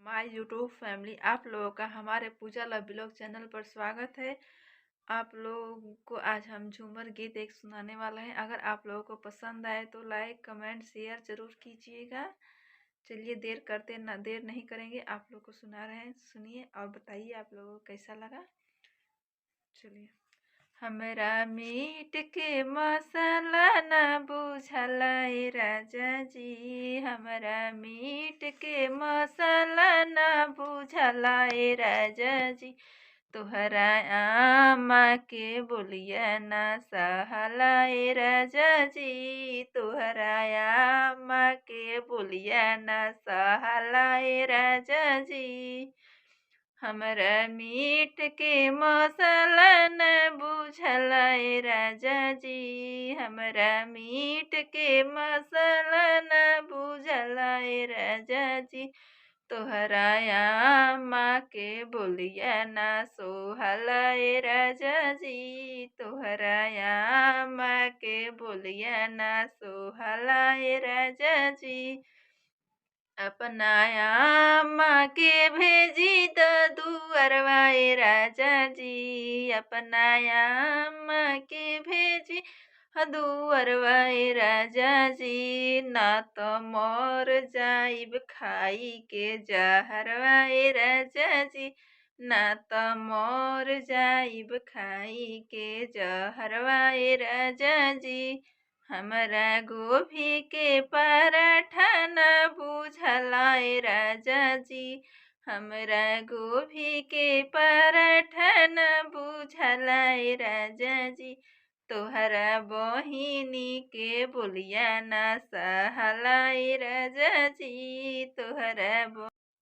माय YouTube family, आप लोगों का हमारे पूजा लव ब्लॉग चैनल पर स्वागत है। आप लोगों को आज हम झूमर गीत एक सुनाने वाला है। अगर आप लोगों को पसंद आए तो लाइक कमेंट शेयर जरूर कीजिएगा। चलिए देर नहीं करेंगे, आप लोग को सुना रहे हैं, सुनिए और बताइए आप लोगों को कैसा लगा। चलिए। हमरा मीट के मसाला न बुझला ए राजा जी, हमरा मीट के मसाला न बुझला ए राजा जी, तोहरा आमा के बोलिया ना सहला ए राजा जी, तोहरा आमा के बोलिया ना सहला ए राजा जी, हमरा मीट के मसाला न बुझला ए राजा जी, हमरा मीट के मसाला न बुझला ए राजा जी, तोहरा आमा के बोलिया ना सोहला ए राजा जी, तोहरा आमा के बोलिया ना सोहला ए राजा जी, अपना आमा के भेजी त दुअरवा ए राजा जी, अपना आमा के भेजी दुअरवा ए राजा जी, ना तो मर जाइब खाई के जहरवा ए राजा जी, ना तो मर जाइब खाई के जहरवा ए राजा जी, हमरा गोभी के पराठा न बुझला ए राजा जी, हमरा गोभी के पराठा न बुझला ए राजा जी, तोहरा बहिनी के बोलिया ना सहला ए राजा जी,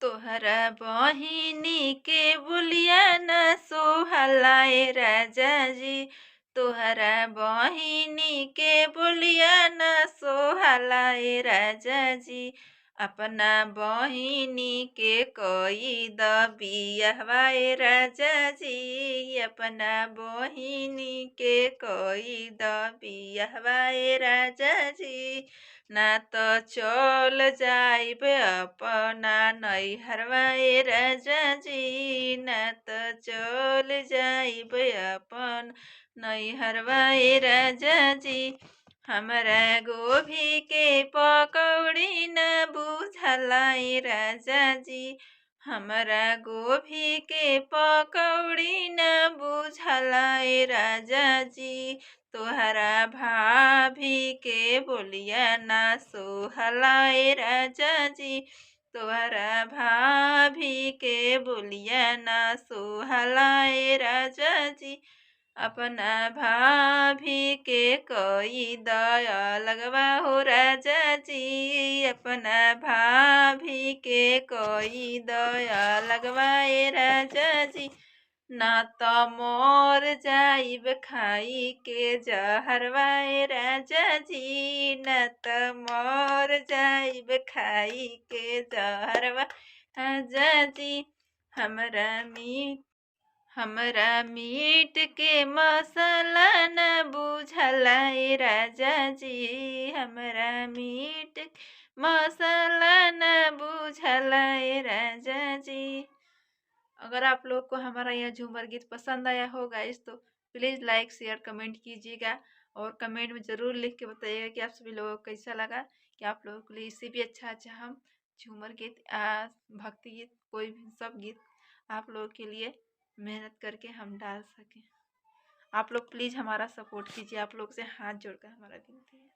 तोहरा बहिनी के बोलिया ना सोहला ए राजा जी, तोहरा बहिनी के बोलिया ना सोहला ए राजा जी, अपना बहिनी के कोई द बियाहवा ए राजा जी, अपना बहिनी के कोई द बियाहवा ए राजा जी, ना तो चल जाइब अपना नैहरवा ए राजा जी, ना तो चल जाइब अपन नैहरवा ए राजा जी, हमरा गोभी के पकौड़ी न बुझला ए राजा जी, हमरा गोभी के पकौड़ी न बुझला ए राजा जी, तोहरा भाभी के बोलिया ना सोहला ए राजा जी, तोहरा भाभी के बोलिया ना सोहला ए राजा जी, अपना भाभी के कोई दया लगवा हो राजा जी, अपना भाभी के कोई दया लगवा ए राजा जी, ना तो मोर जाइब खाई के जहरवा ए राजा जी, ना तो मोर जाइब खाई के जहरवा राजा जी, हमरा मीट के मसाला न बुझला ए राजा जी, हमरा मीट मसाला न बुझला ए राजा जी। अगर आप लोग को हमारा यह झूमर गीत पसंद आया हो गाइस तो प्लीज़ लाइक शेयर कमेंट कीजिएगा और कमेंट में ज़रूर लिख के बताइएगा कि आप सभी लोगों को कैसा लगा, कि आप लोगों के लिए इससे भी अच्छा हम झूमर गीत भक्ति गीत कोई भी सब गीत आप लोगों के लिए मेहनत करके हम डाल सकें। आप लोग प्लीज़ हमारा सपोर्ट कीजिए, आप लोग से हाथ जोड़कर हमारा विनती है।